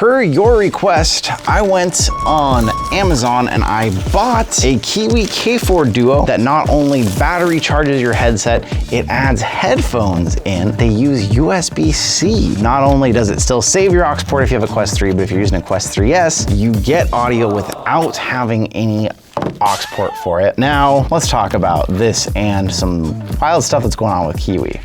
Per your request, I went on Amazon and I bought a Kiwi K4 Duo that not only battery charges your headset, it adds headphones in. They use USB-C. Not only does it still save your aux port if you have a Quest 3, but if you're using a Quest 3S, you get audio without having any aux port for it. Now, let's talk about this and some wild stuff that's going on with Kiwi.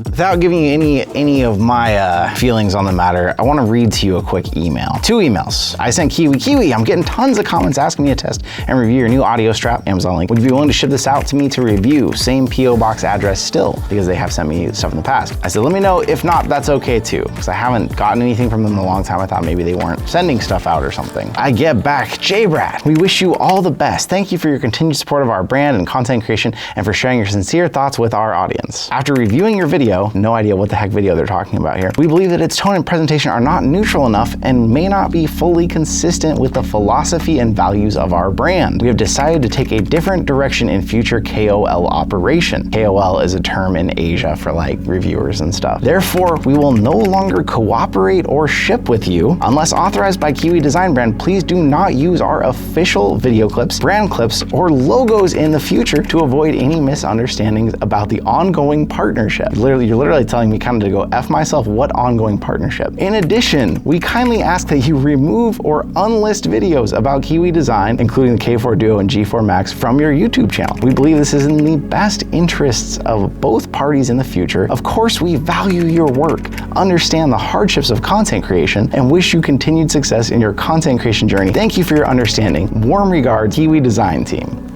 Without giving you any of my feelings on the matter, I want to read to you a quick email. 2 emails. I sent Kiwi, I'm getting tons of comments asking me to test and review your new audio strap, Amazon link. Would you be willing to ship this out to me to review? Same PO box address still, because they have sent me stuff in the past. I said, let me know. If not, that's okay too, because I haven't gotten anything from them in a long time. I thought maybe they weren't sending stuff out or something. I get back, JBrad, we wish you all the best. Thank you for your continued support of our brand and content creation and for sharing your sincere thoughts with our audience. After reviewing your video, no idea what the heck video they're talking about here, we believe that its tone and presentation are not neutral enough and may not be fully consistent with the philosophy and values of our brand. We have decided to take a different direction in future KOL operation. KOL is a term in Asia for like reviewers and stuff. Therefore, we will no longer cooperate or ship with you. Unless authorized by Kiwi Design Brand, please do not use our official video clips, brand clips, or logos in the future to avoid any misunderstandings about the ongoing partnership. You're literally telling me kind of to go F myself, what ongoing partnership? In addition, we kindly ask that you remove or unlist videos about Kiwi design, including the K4 Duo and G4 Max, from your YouTube channel. We believe this is in the best interests of both parties in the future. Of course, we value your work, understand the hardships of content creation, and wish you continued success in your content creation journey. Thank you for your understanding. Warm regards, Kiwi Design Team.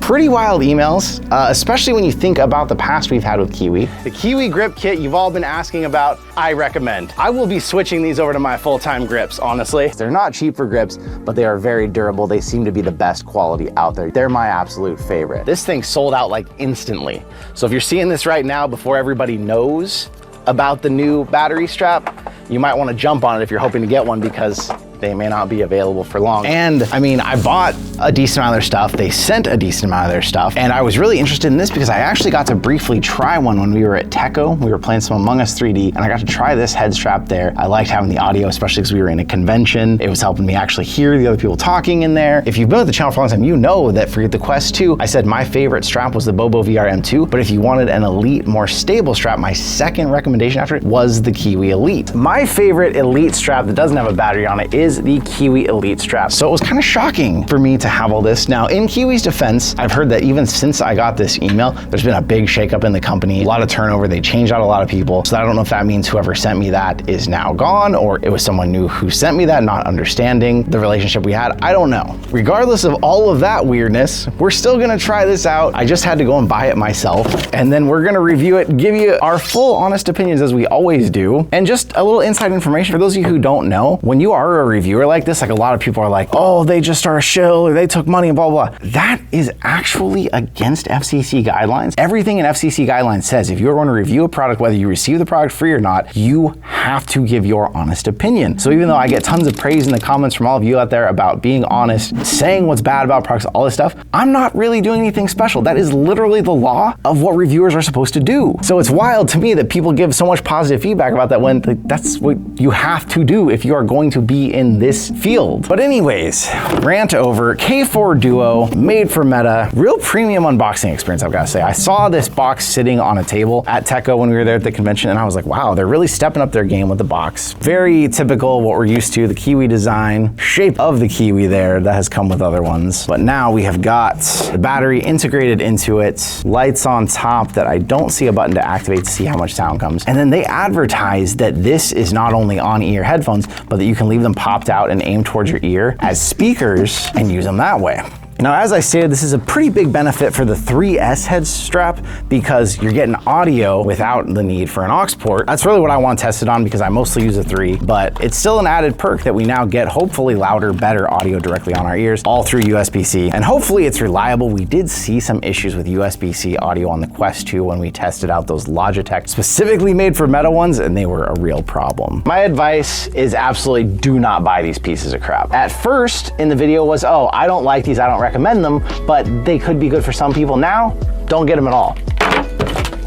Pretty wild emails, especially when you think about the past we've had with Kiwi. The Kiwi grip kit you've all been asking about, I recommend. I will be switching these over to my full-time grips, honestly. They're not cheap for grips, but they are very durable. They seem to be the best quality out there. They're my absolute favorite. This thing sold out like instantly. So if you're seeing this right now before everybody knows about the new battery strap, you might want to jump on it if you're hoping to get one, because they may not be available for long. And I mean, I bought a decent amount of their stuff. They sent a decent amount of their stuff. And I was really interested in this because I actually got to briefly try one when we were at Techo. We were playing some Among Us 3D and I got to try this head strap there. I liked having the audio, especially because we were in a convention. It was helping me actually hear the other people talking in there. If you've been with the channel for a long time, you know that for the Quest 2, I said my favorite strap was the Bobo VR M2. But if you wanted an elite, more stable strap, my second recommendation after it was the Kiwi Elite. My favorite elite strap that doesn't have a battery on it is the Kiwi Elite strap. So it was kind of shocking for me to have all this. Now, in Kiwi's defense, I've heard that even since I got this email, there's been a big shakeup in the company, a lot of turnover. They changed out a lot of people. So I don't know if that means whoever sent me that is now gone, or it was someone new who sent me that, not understanding the relationship we had. I don't know. Regardless of all of that weirdness, we're still gonna try this out. I just had to go and buy it myself, and then we're gonna review it, give you our full honest opinions as we always do, and just a little inside information for those of you who don't know. When you are a reviewer like this, like a lot of people are like, oh, they just are a shill or they took money and blah, blah, blah. That is actually against FCC guidelines. Everything in FCC guidelines says if you're going to review a product, whether you receive the product free or not, you have to give your honest opinion. So even though I get tons of praise in the comments from all of you out there about being honest, saying what's bad about products, all this stuff, I'm not really doing anything special. That is literally the law of what reviewers are supposed to do. So it's wild to me that people give so much positive feedback about that when that's what you have to do if you are going to be in this field. But anyways, rant over. K4 Duo, made for Meta, real premium unboxing experience, I've got to say. I saw this box sitting on a table at Techo when we were there at the convention, and I was like, wow, they're really stepping up their game with the box. Very typical what we're used to, the Kiwi design, shape of the Kiwi there that has come with other ones. But now we have got the battery integrated into it, lights on top that I don't see a button to activate to see how much sound comes. And then they advertise that this is not only on-ear headphones, but that you can leave them popped out and aimed towards your ear as speakers and use them that way. Now, as I stated, this is a pretty big benefit for the 3S head strap because you're getting audio without the need for an aux port. That's really what I want to test it on because I mostly use a 3, but it's still an added perk that we now get hopefully louder, better audio directly on our ears, all through USB-C. And hopefully it's reliable. We did see some issues with USB-C audio on the Quest 2 when we tested out those Logitech specifically made for Meta ones, and they were a real problem. My advice is absolutely do not buy these pieces of crap. At first in the video was, oh, I don't like these, I don't recommend them, but they could be good for some people. Now, don't get them at all.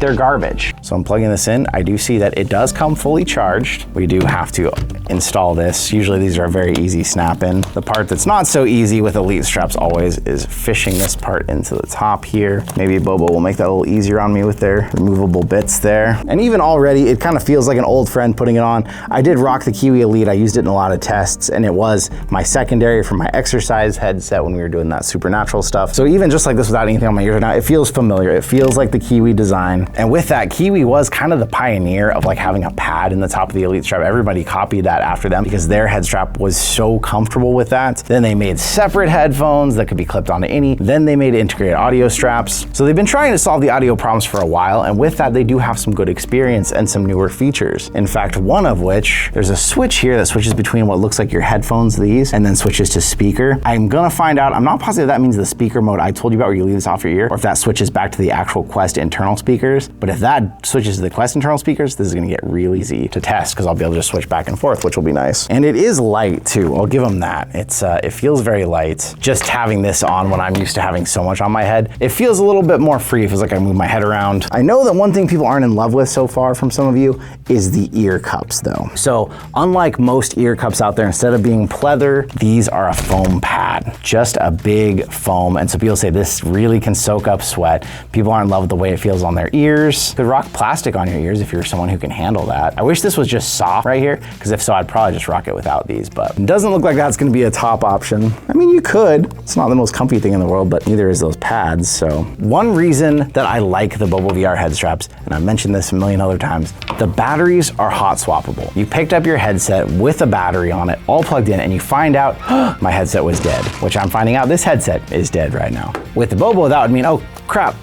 They're garbage. So I'm plugging this in. I do see that it does come fully charged. We do have to install this. Usually these are a very easy snap in. The part that's not so easy with Elite straps always is fishing this part into the top here. Maybe Bobo will make that a little easier on me with their removable bits there. And even already, it kind of feels like an old friend putting it on. I did rock the Kiwi Elite. I used it in a lot of tests, and it was my secondary for my exercise headset when we were doing that supernatural stuff. So even just like this without anything on my ears now, it feels familiar. It feels like the Kiwi design. And with that, Kiwi was kind of the pioneer of like having a pad in the top of the Elite strap. Everybody copied that after them because their head strap was so comfortable with that. Then they made separate headphones that could be clipped onto any. Then they made integrated audio straps. So they've been trying to solve the audio problems for a while, and with that, they do have some good experience and some newer features. In fact, one of which, there's a switch here that switches between what looks like your headphones, these, and then switches to speaker. I'm gonna find out, I'm not positive that means the speaker mode I told you about where you leave this off your ear, or if that switches back to the actual Quest internal speakers. But if that switches to the Quest internal speakers, this is gonna get real easy to test because I'll be able to just switch back and forth, which will be nice. And it is light too, I'll give them that. It feels very light. Just having this on when I'm used to having so much on my head, it feels a little bit more free. It feels like I move my head around. I know that one thing people aren't in love with so far from some of you is the ear cups though. So unlike most ear cups out there, instead of being pleather, these are a foam pad, just a big foam. And so people say this really can soak up sweat. People aren't in love with the way it feels on their ears. Could rock plastic on your ears if you're someone who can handle that. I wish this was just soft right here, because if so, I'd probably just rock it without these, but it doesn't look like that's gonna be a top option. I mean, you could. It's not the most comfy thing in the world, but neither is those pads. So one reason that I like the Bobo VR head straps, and I've mentioned this a million other times, the batteries are hot swappable. You picked up your headset with a battery on it, all plugged in, and you find out, my headset was dead, which I'm finding out this headset is dead right now. With the Bobo, that would mean, oh crap,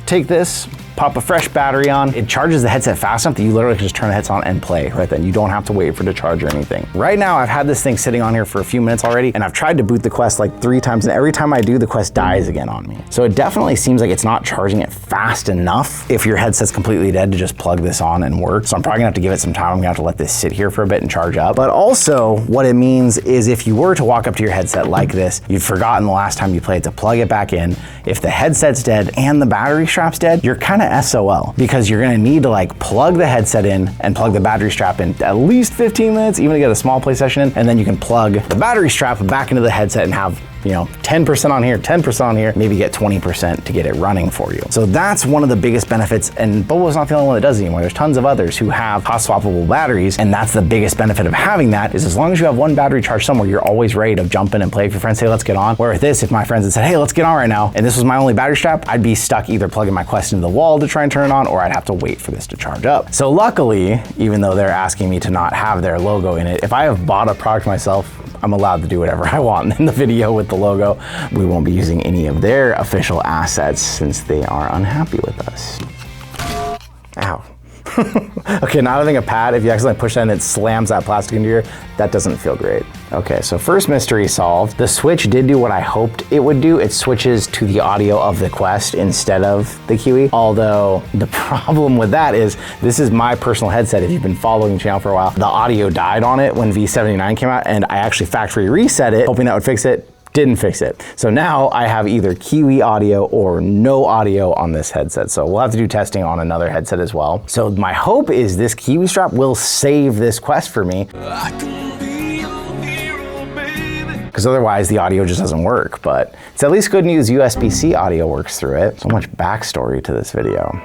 take this, pop a fresh battery on. It charges the headset fast enough that you literally can just turn the headset on and play right then. You don't have to wait for it to charge or anything. Right now, I've had this thing sitting on here for a few minutes already, and I've tried to boot the Quest like 3 times, and every time I do, the Quest dies again on me. So it definitely seems like it's not charging it fast enough if your headset's completely dead to just plug this on and work. So I'm probably gonna have to give it some time. I'm gonna have to let this sit here for a bit and charge up. But also, what it means is if you were to walk up to your headset like this, you've forgotten the last time you played to plug it back in. If the headset's dead and the battery strap's dead, you're kind of SOL. Because you're gonna need to like plug the headset in and plug the battery strap in at least 15 minutes, even to get a small play session in, and then you can plug the battery strap back into the headset and have 10% on here, 10% on here, maybe get 20% to get it running for you. So that's one of the biggest benefits, and Bobo's not the only one that does it anymore. There's tons of others who have hot swappable batteries, and that's the biggest benefit of having that, is as long as you have one battery charged somewhere, you're always ready to jump in and play. If your friends say, let's get on, where with this, if my friends had said, hey, let's get on right now, and this was my only battery strap, I'd be stuck either plugging my Quest into the wall to try and turn it on, or I'd have to wait for this to charge up. So luckily, even though they're asking me to not have their logo in it, if I have bought a product myself, I'm allowed to do whatever I want in the video with the logo. We won't be using any of their official assets since they are unhappy with us. Ow. Okay, now having a pad, if you accidentally push that and it slams that plastic into your ear, that doesn't feel great. Okay, so first mystery solved. The switch did do what I hoped it would do. It switches to the audio of the Quest instead of the Kiwi. Although the problem with that is, this is my personal headset. If you've been following the channel for a while, the audio died on it when V79 came out, and I actually factory reset it, hoping that would fix it. Didn't fix it. So now I have either Kiwi audio or no audio on this headset. So we'll have to do testing on another headset as well. So my hope is this Kiwi strap will save this Quest for me, because otherwise the audio just doesn't work. But it's at least good news USB-C audio works through it. So much backstory to this video.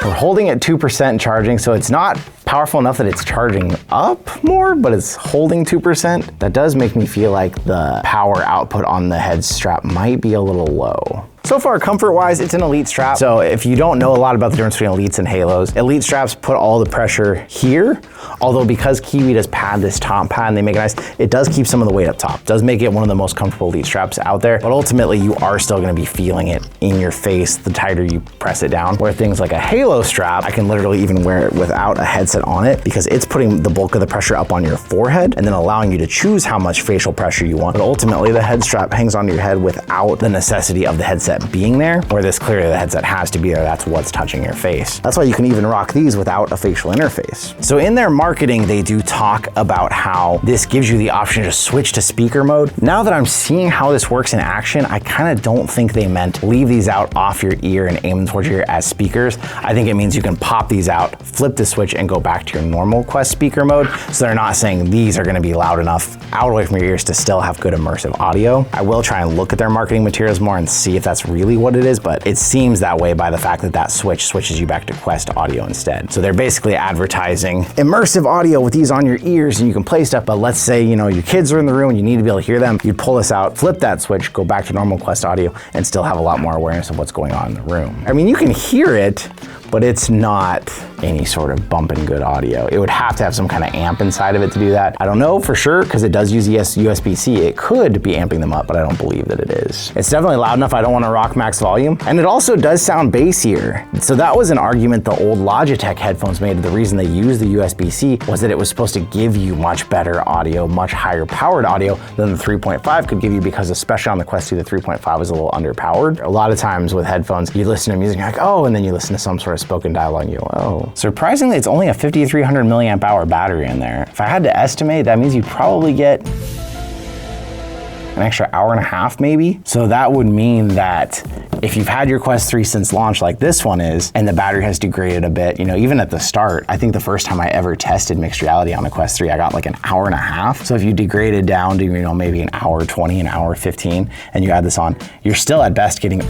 We're holding at 2% charging, so it's not powerful enough that it's charging up more, but it's holding 2%. That does make me feel like the power output on the head strap might be a little low. So far, comfort-wise, it's an Elite strap. So if you don't know a lot about the difference between Elites and Halos, Elite straps put all the pressure here, although because Kiwi does pad this top pad and they make it nice, it does keep some of the weight up top. It does make it one of the most comfortable Elite straps out there, but ultimately you are still gonna be feeling it in your face the tighter you press it down. Where things like a Halo strap, I can literally even wear it without a headset on it, because it's putting the bulk of the pressure up on your forehead and then allowing you to choose how much facial pressure you want. But ultimately the head strap hangs onto your head without the necessity of the headset headset being there, or this clearly the headset has to be there, that's what's touching your face. That's why you can even rock these without a facial interface. So in their marketing, they do talk about how this gives you the option to switch to speaker mode. Now that I'm seeing how this works in action, I kind of don't think they meant leave these out off your ear and aim them towards your ear as speakers. I think it means you can pop these out, flip the switch, and go back to your normal Quest speaker mode. So they're not saying these are gonna be loud enough out away from your ears to still have good immersive audio. I will try and look at their marketing materials more and see if that's really what it is, but it seems that way by the fact that that switch switches you back to Quest audio instead. So they're basically advertising immersive audio with these on your ears and you can play stuff, but let's say, you know, your kids are in the room and you need to be able to hear them. You'd pull this out, flip that switch, go back to normal Quest audio, and still have a lot more awareness of what's going on in the room. I mean, you can hear it, but it's not any sort of bumping good audio. It would have to have some kind of amp inside of it to do that. I don't know for sure, because it does use USB-C. It could be amping them up, but I don't believe that it is. It's definitely loud enough I don't want to rock max volume, and it also does sound bassier. So that was an argument the old Logitech headphones made. The reason they used the USB-C was that it was supposed to give you much better audio, much higher powered audio than the 3.5 could give you, because especially on the Quest 2, the 3.5 is a little underpowered. A lot of times with headphones, you listen to music, you're like, oh, and then you listen to some sort of spoken dialogue and you go, oh. Surprisingly, it's only a 5,300 milliamp hour battery in there. If I had to estimate, that means you'd probably get an extra hour and a half maybe. So that would mean that if you've had your Quest 3 since launch like this one is, and the battery has degraded a bit, you know, even at the start, I think the first time I ever tested mixed reality on a Quest 3, I got like an hour and a half. So if you degrade it down to, you know, maybe an hour 20, an hour 15, and you add this on, you're still at best getting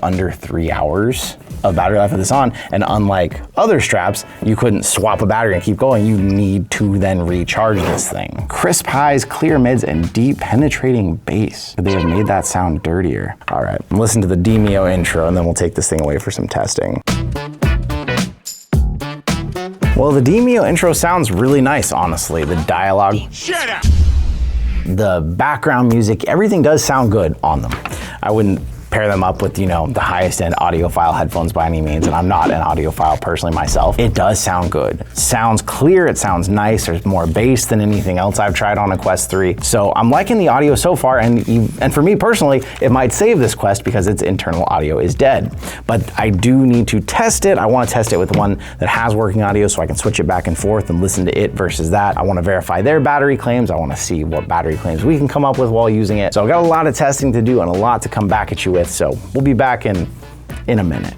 under 3 hours of battery life with this on, and unlike other straps, you couldn't swap a battery and keep going. You need to then recharge this thing. Crisp highs, clear mids, and deep penetrating bass. They have made that sound dirtier. All right, listen to the Demio intro, and then we'll take this thing away for some testing. Well, the Demio intro sounds really nice, honestly. The dialogue, shut up, the background music, everything does sound good on them. I wouldn't pair them up with, you know, the highest end audiophile headphones by any means, and I'm not an audiophile personally myself. It does sound good. It sounds clear, it sounds nice, there's more bass than anything else I've tried on a Quest 3. So I'm liking the audio so far, and for me personally, it might save this Quest because its internal audio is dead. But I do need to test it. I want to test it with one that has working audio so I can switch it back and forth and listen to it versus that. I want to verify their battery claims. I want to see what battery claims we can come up with while using it. So I've got a lot of testing to do and a lot to come back at you with. So we'll be back in a minute.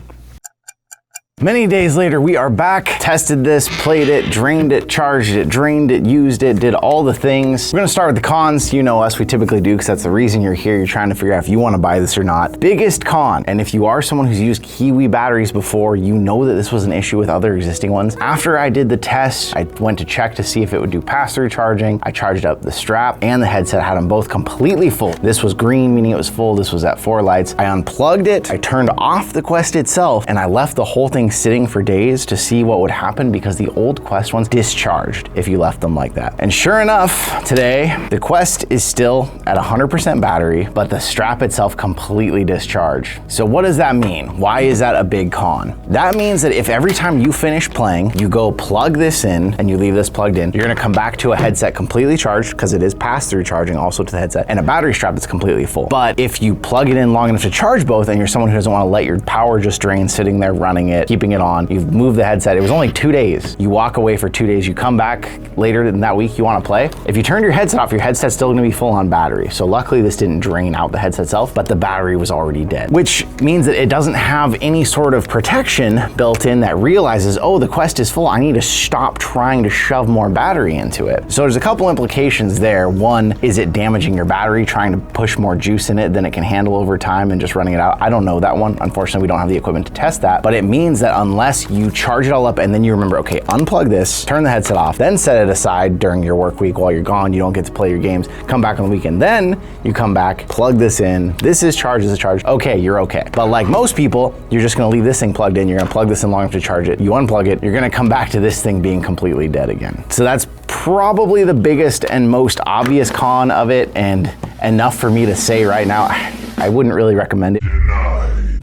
Many days later, we are back, tested this, played it, drained it, charged it, drained it, used it, did all the things. We're gonna start with the cons. You know us, we typically do, because that's the reason you're here. You're trying to figure out if you wanna buy this or not. Biggest con, and if you are someone who's used Kiwi batteries before, you know that this was an issue with other existing ones. After I did the test, I went to check to see if it would do pass-through charging. I charged up the strap and the headset, had them both completely full. This was green, meaning it was full. This was at 4 lights. I unplugged it, I turned off the Quest itself, and I left the whole thing sitting for days to see what would happen, because the old Quest ones discharged if you left them like that. And sure enough, today, the Quest is still at 100% battery, but the strap itself completely discharged. So what does that mean? Why is that a big con? That means that if every time you finish playing, you go plug this in and you leave this plugged in, you're gonna come back to a headset completely charged, because it is pass-through charging also to the headset, and a battery strap that's completely full. But if you plug it in long enough to charge both, and you're someone who doesn't wanna let your power just drain sitting there running it, keeping it on, you've moved the headset, it was only 2 days. You walk away for 2 days, you come back later in that week, you wanna play. If you turned your headset off, your headset's still gonna be full on battery. So luckily this didn't drain out the headset itself, but the battery was already dead, which means that it doesn't have any sort of protection built in that realizes, oh, the Quest is full, I need to stop trying to shove more battery into it. So there's a couple implications there. One, is it damaging your battery, trying to push more juice in it than it can handle over time and just running it out? I don't know that one. Unfortunately, we don't have the equipment to test that, but it means that unless you charge it all up and then you remember, okay, unplug this, turn the headset off, then set it aside during your work week while you're gone, you don't get to play your games, come back on the weekend, then you come back, plug this in, this is charged, this is charged, okay, you're okay. But like most people, you're just gonna leave this thing plugged in, you're gonna plug this in long enough to charge it, you unplug it, you're gonna come back to this thing being completely dead again. So that's probably the biggest and most obvious con of it, and enough for me to say right now, I wouldn't really recommend it.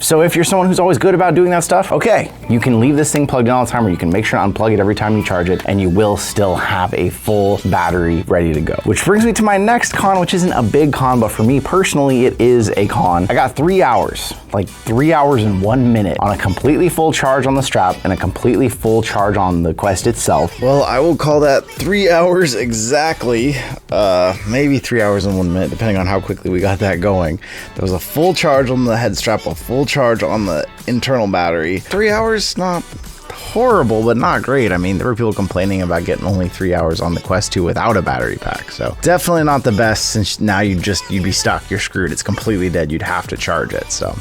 So if you're someone who's always good about doing that stuff, okay, you can leave this thing plugged in all the time, or you can make sure to unplug it every time you charge it, and you will still have a full battery ready to go. Which brings me to my next con, which isn't a big con, but for me personally, it is a con. I got 3 hours, like 3 hours and 1 minute on a completely full charge on the strap and a completely full charge on the Quest itself. Well, I will call that 3 hours exactly, maybe 3 hours and 1 minute, depending on how quickly we got that going. There was a full charge on the head strap, a full charge on the internal battery. 3 hours, not horrible, but not great. I mean, there were people complaining about getting only 3 hours on the Quest 2 without a battery pack. So definitely not the best, since now you'd be stuck. You're screwed. It's completely dead. You'd have to charge it. So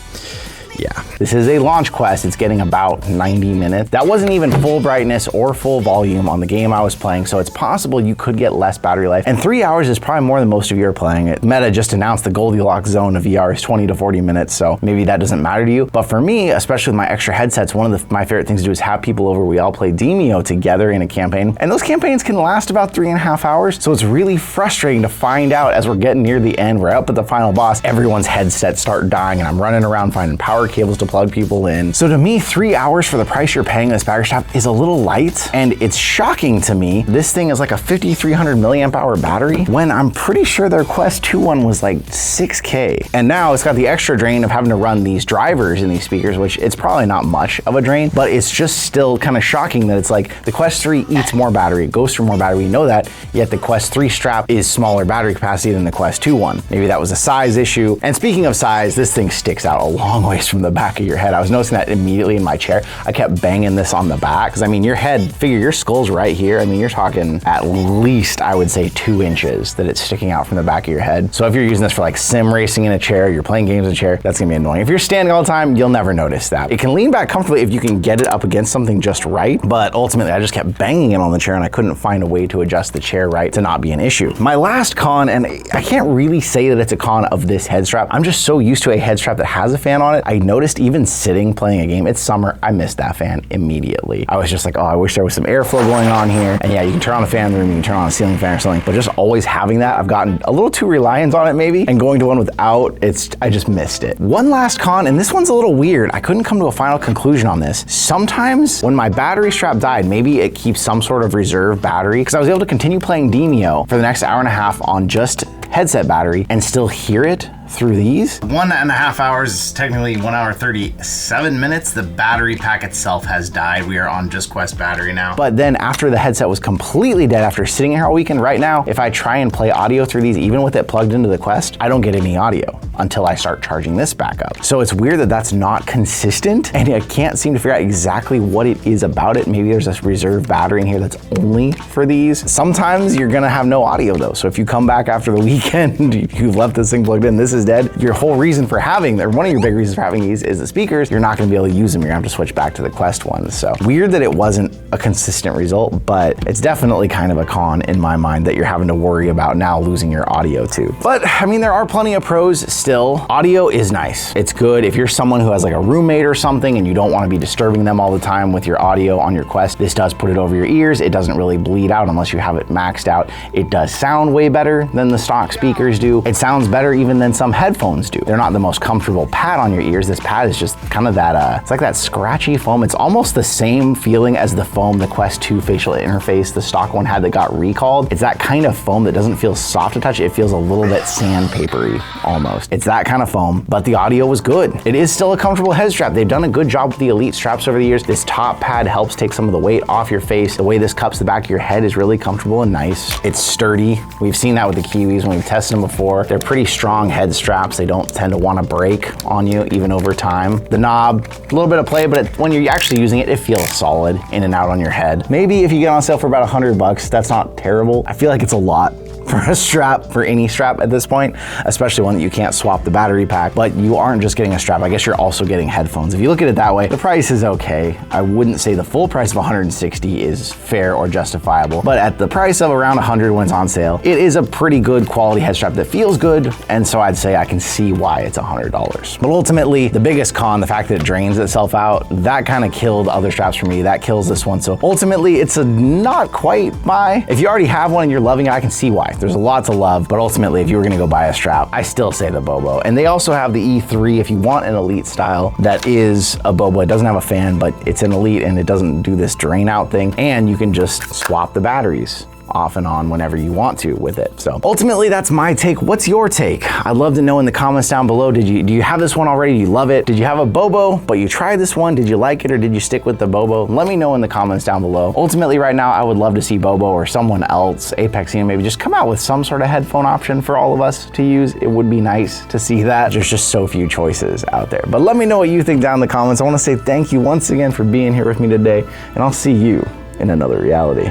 yeah, this is a launch Quest. It's getting about 90 minutes. That wasn't even full brightness or full volume on the game I was playing, so it's possible you could get less battery life. And 3 hours is probably more than most of you are playing it. Meta just announced the Goldilocks zone of VR is 20 to 40 minutes, so maybe that doesn't matter to you. But for me, especially with my extra headsets, one of my favorite things to do is have people over. We all play Demio together in a campaign, and those campaigns can last about 3.5 hours. So it's really frustrating to find out as we're getting near the end, we're up at the final boss, everyone's headsets start dying, and I'm running around finding power cables to plug people in. So to me, 3 hours for the price you're paying this battery strap is a little light, and it's shocking to me. This thing is like a 5,300 milliamp hour battery, when I'm pretty sure their Quest 2 one was like 6K. And now it's got the extra drain of having to run these drivers in these speakers, which it's probably not much of a drain, but it's just still kind of shocking that it's like the Quest 3 eats more battery, it goes through more battery, we know that, yet the Quest 3 strap is smaller battery capacity than the Quest 2 one. Maybe that was a size issue. And speaking of size, this thing sticks out a long ways from the back of your head. I was noticing that immediately in my chair. I kept banging this on the back, because I mean, your head, figure your skull's right here. I mean, you're talking at least, I would say 2 inches that it's sticking out from the back of your head. So if you're using this for like sim racing in a chair, you're playing games in a chair, that's gonna be annoying. If you're standing all the time, you'll never notice that. It can lean back comfortably if you can get it up against something just right, but ultimately I just kept banging it on the chair, and I couldn't find a way to adjust the chair right to not be an issue. My last con, and I can't really say that it's a con of this head strap, I'm just so used to a head strap that has a fan on it. I noticed even sitting playing a game, it's summer, I missed that fan immediately. I was just like, oh, I wish there was some airflow going on here. And yeah, you can turn on a fan in the room, you can turn on a ceiling fan or something, but just always having that, I've gotten a little too reliant on it maybe, and going to one without, I just missed it. One last con, and this one's a little weird. I couldn't come to a final conclusion on this. Sometimes when my battery strap died, maybe it keeps some sort of reserve battery, because I was able to continue playing Demio for the next hour and a half on just headset battery and still hear it through these. 1.5 hours is technically 1 hour 37 minutes. The battery pack itself has died. We are on just Quest battery now. But then after the headset was completely dead, after sitting here all weekend, right now, if I try and play audio through these, even with it plugged into the Quest, I don't get any audio until I start charging this back up. So it's weird that that's not consistent, and I can't seem to figure out exactly what it is about it. Maybe there's this reserve battery in here that's only for these. Sometimes you're gonna have no audio though. So if you come back after the weekend, you've left this thing plugged in, this is dead, your whole reason for having them, one of your big reasons for having these is the speakers, you're not gonna be able to use them. You're gonna have to switch back to the Quest ones. So weird that it wasn't a consistent result, but it's definitely kind of a con in my mind that you're having to worry about now losing your audio too. But I mean, there are plenty of pros still. Audio is nice. It's good if you're someone who has like a roommate or something and you don't wanna be disturbing them all the time with your audio on your Quest. This does put it over your ears. It doesn't really bleed out unless you have it maxed out. It does sound way better than the stock speakers do. It sounds better even than some headphones do. They're not the most comfortable pad on your ears. This pad is just kind of that, it's like that scratchy foam. It's almost the same feeling as the foam the Quest 2 facial interface, the stock one had that got recalled. It's that kind of foam that doesn't feel soft to touch. It feels a little bit sandpapery almost. It's that kind of foam, but the audio was good. It is still a comfortable head strap. They've done a good job with the Elite straps over the years. This top pad helps take some of the weight off your face. The way this cups the back of your head is really comfortable and nice. It's sturdy. We've seen that with the Kiwis when we've tested them before. They're pretty strong head straps. They don't tend to want to break on you even over time. The knob, a little bit of play, but when you're actually using it, it feels solid in and out on your head. Maybe if you get on sale for about $100, that's not terrible. I feel like it's a lot for a strap, for any strap at this point, especially one that you can't swap the battery pack, but you aren't just getting a strap. I guess you're also getting headphones. If you look at it that way, the price is okay. I wouldn't say the full price of $160 is fair or justifiable, but at the price of around $100 when it's on sale, it is a pretty good quality head strap that feels good, and so I'd say I can see why it's $100. But ultimately, the biggest con, the fact that it drains itself out, that kind of killed other straps for me. That kills this one. So ultimately, it's a not quite buy. If you already have one and you're loving it, I can see why. There's a lot to love, but ultimately, if you were gonna go buy a strap, I still say the Bobo. And they also have the E3 if you want an elite style that is a Bobo. It doesn't have a fan, but it's an elite and it doesn't do this drain out thing. And you can just swap the batteries off and on whenever you want to with it. So ultimately, that's my take. What's your take? I'd love to know in the comments down below. Do you have this one already? Do you love it? Did you have a Bobo, but you tried this one? Did you like it, or did you stick with the Bobo? Let me know in the comments down below. Ultimately, right now, I would love to see Bobo or someone else, Apexine, maybe just come out with some sort of headphone option for all of us to use. It would be nice to see that. There's just so few choices out there. But let me know what you think down in the comments. I want to say thank you once again for being here with me today, and I'll see you in another reality.